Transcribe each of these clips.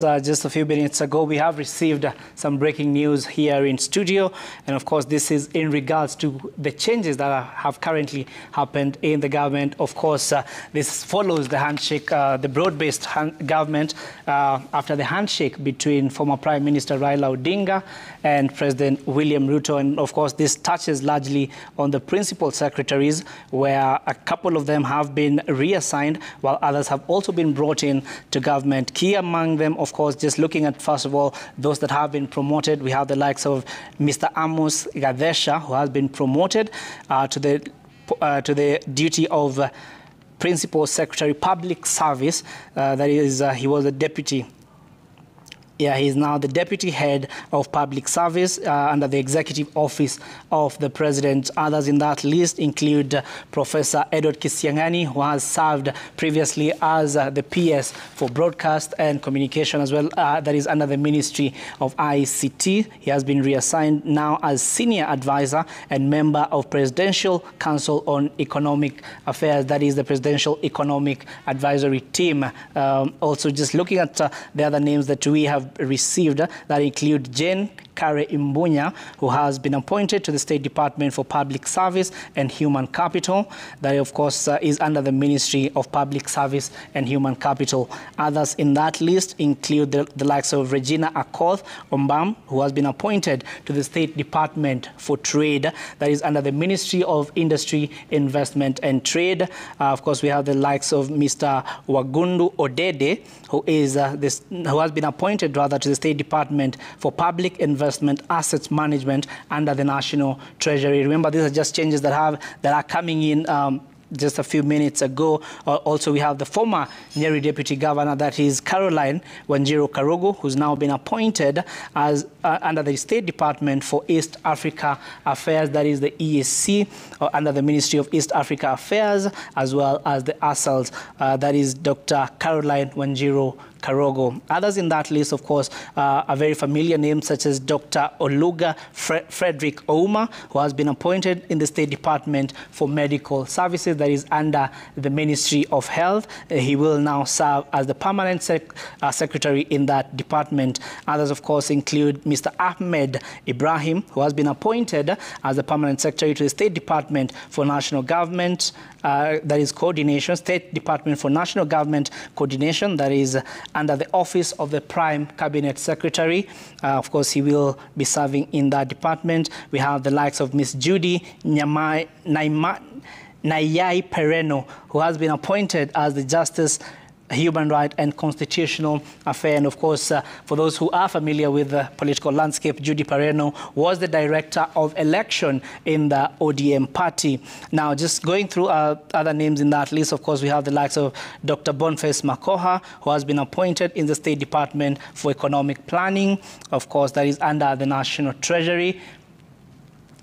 Just a few minutes ago, we have received some breaking news here in studio. And of course, this is in regards to the changes that have currently happened in the government. Of course, this follows the handshake, the broad-based government after the handshake between former Prime Minister Raila Odinga and President William Ruto. And of course, this touches largely on the principal secretaries, where a couple of them have been reassigned, while others have also been brought in to government. Key among them, of course, just looking at, first of all, those that have been promoted, we have the likes of Mr. Amos Gadesha, who has been promoted to the duty of Principal Secretary Public Service. That is, he was a deputy. Yeah, he's now the deputy head of public service under the executive office of the president. Others in that list include Professor Edward Kisiangani, who has served previously as the PS for broadcast and communication as well. That is under the Ministry of ICT. He has been reassigned now as senior advisor and member of Presidential Council on Economic Affairs. That is the Presidential Economic Advisory Team. Also, just looking at the other names that we have received, that include Jane Kare Imbunya, who has been appointed to the State Department for Public Service and Human Capital. That, of course, is under the Ministry of Public Service and Human Capital. Others in that list include the likes of Regina Akoth Ombam, who has been appointed to the State Department for Trade. That is under the Ministry of Industry, Investment and Trade. Of course, we have the likes of Mr. Wagundu Odede, who has been appointed rather to the State Department for Public Investment Assets Management under the National Treasury. Remember, these are just changes that are coming in just a few minutes ago. Also, we have the former Nyeri Deputy Governor, that is Caroline Wanjiru Karugu, who's now been appointed as under the State Department for East Africa Affairs, that is the EAC, under the Ministry of East Africa Affairs, as well as the ASALs, that is Dr. Caroline Wanjiru Karogo. Others in that list, of course, are very familiar names such as Dr. Oluga Frederick Ouma, who has been appointed in the State Department for Medical Services, that is under the Ministry of Health. He will now serve as the permanent secretary in that department. Others, of course, include Mr. Ahmed Ibrahim, who has been appointed as the permanent secretary to the State Department for National Government, that is Coordination, State Department for National Government Coordination, that is under the Office of the Prime Cabinet Secretary. Of course, he will be serving in that department. We have the likes of Miss Judy Nayai Pereno, who has been appointed as the Justice, Human Right and Constitutional Affair. And of course, for those who are familiar with the political landscape, Judy Pereno was the Director of Election in the ODM party. Now, just going through other names in that list, of course, we have the likes of Dr. Boniface Makoha, who has been appointed in the State Department for Economic Planning. Of course, that is under the National Treasury.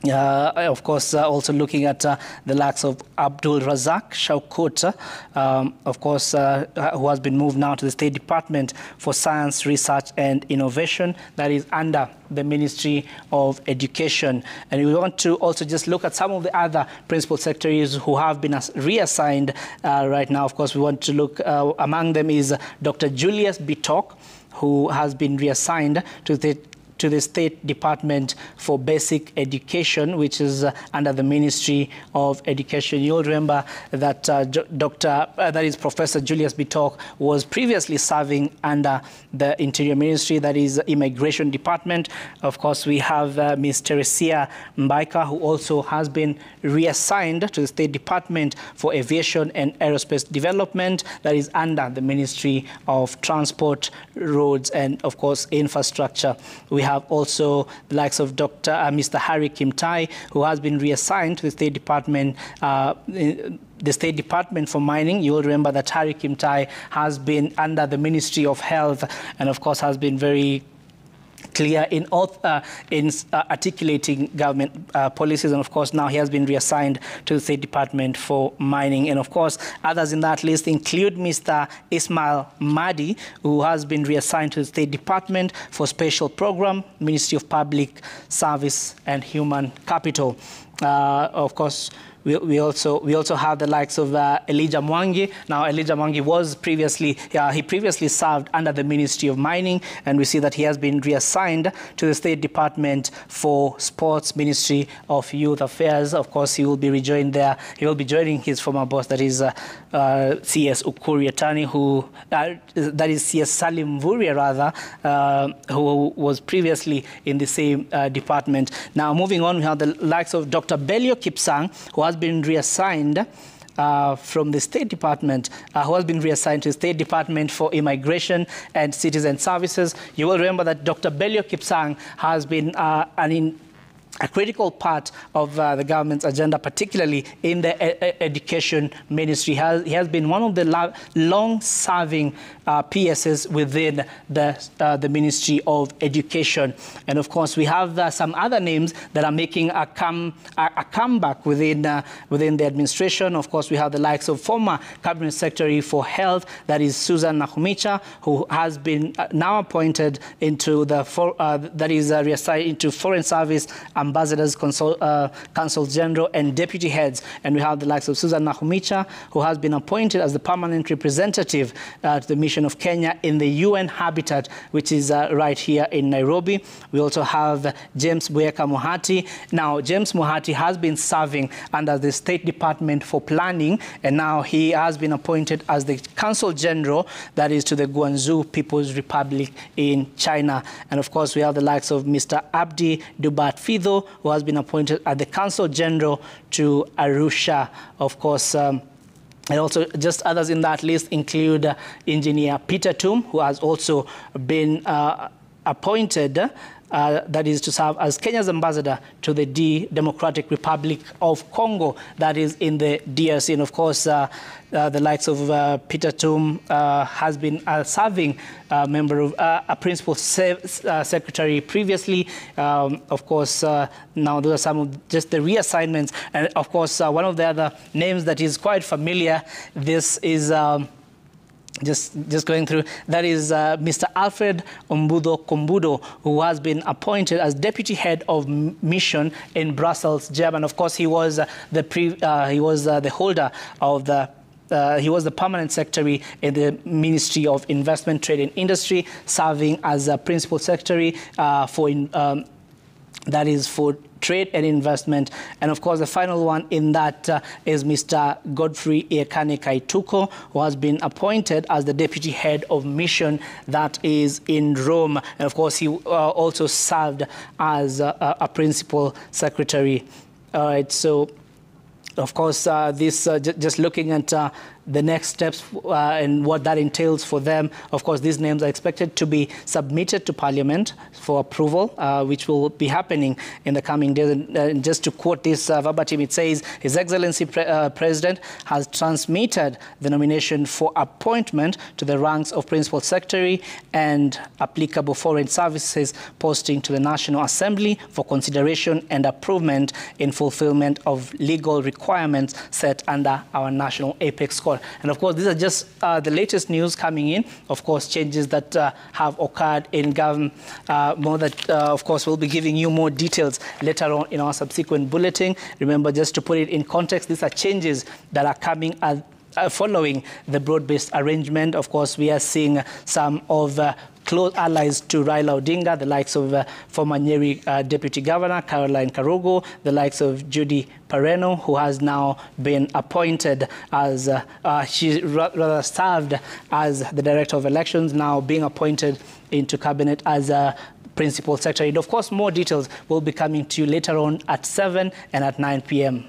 Of course, also looking at the likes of Abdul Razak Shaukut, of course, who has been moved now to the State Department for Science, Research and Innovation, that is under the Ministry of Education. And we want to also just look at some of the other principal secretaries who have been reassigned right now. Of course, we want to look, among them is Dr. Julius Bitok, who has been reassigned to the State Department for Basic Education, which is under the Ministry of Education. You'll remember that that is Professor Julius Bitok was previously serving under the Interior Ministry, that is Immigration Department. Of course, we have Ms. Teresia Mbaika, who also has been reassigned to the State Department for Aviation and Aerospace Development, that is under the Ministry of Transport, Roads and, of course, Infrastructure. We have also the likes of Mr. Harry Kimtai, who has been reassigned to the State Department, the State Department for Mining. You will remember that Harry Kimtai has been under the Ministry of Health and, of course, has been very clear in articulating government policies. And of course, now he has been reassigned to the State Department for Mining. And of course, others in that list include Mr. Ismail Mahdi, who has been reassigned to the State Department for Special Program, Ministry of Public Service and Human Capital. Of course, we also have the likes of Elijah Mwangi. Now, Elijah Mwangi was previously served under the Ministry of Mining, and we see that he has been reassigned to the State Department for Sports, Ministry of Youth Affairs. Of course, he will be rejoined there. He will be joining his former boss, that is CS Ukuri Atani, that is CS Salim Vuria, rather, who was previously in the same department. Now, moving on, we have the likes of Dr. Belio Kipsang, who has been reassigned from the State Department, who has been reassigned to the State Department for Immigration and Citizen Services. You will remember that Dr. Belio Kipsang has been a critical part of the government's agenda, particularly in the education ministry. He has been one of the long-serving PSs within the Ministry of Education. And of course, we have some other names that are making a comeback within the administration. Of course, we have the likes of former Cabinet Secretary for Health, that is Susan Nakhumicha, who has been now appointed into reassigned into Foreign Service Ambassadors, Consuls General, and Deputy Heads. And we have the likes of Susan Nakhumicha, who has been appointed as the permanent representative to the mission of Kenya in the UN Habitat, which is right here in Nairobi. We also have James Bueka Mohati. Now, James Mohati has been serving under the State Department for Planning, and now he has been appointed as the Consul General, that is to the Guangzhou People's Republic in China. And of course, we have the likes of Mr. Abdi Dubat Fido, who has been appointed as the Consul General to Arusha. Of course, and also just others in that list include Engineer Peter Tum, who has also been appointed, that is to serve as Kenya's ambassador to the Democratic Republic of Congo, that is in the DRC. And of course, the likes of Peter Tum has been serving member of a principal secretary previously. Of course, now those are some of just the reassignments. And of course, one of the other names that is quite familiar, this is just going through, that is Mr. Alfred Ombudo Kombudo, who has been appointed as Deputy Head of Mission in Brussels, Germany. Of course, he was the holder of the he was the permanent secretary in the Ministry of Investment, Trade and Industry, serving as a principal secretary that is for trade and investment. And of course, the final one in that is Mr. Godfrey Iekane Kaituko, who has been appointed as the Deputy Head of Mission, that is in Rome. And of course, he also served as a principal secretary. All right, so of course, just looking at the next steps and what that entails for them. Of course, these names are expected to be submitted to Parliament for approval, which will be happening in the coming days. And just to quote this verbatim, it says, His Excellency President has transmitted the nomination for appointment to the ranks of Principal Secretary and applicable foreign services posting to the National Assembly for consideration and approval in fulfillment of legal requirements set under our National Apex Code. And of course, these are just the latest news coming in. Of course, changes that have occurred in government. Of course, we'll be giving you more details later on in our subsequent bulletin. Remember, just to put it in context, these are changes that are coming following the broad-based arrangement. Of course, we are seeing some of close allies to Raila Odinga, the likes of former Nyeri Deputy Governor Caroline Karugo, the likes of Judy Pareno, who has now been appointed as, she rather served as the Director of Elections, now being appointed into Cabinet as a Principal Secretary. And of course, more details will be coming to you later on at 7 and at 9 p.m.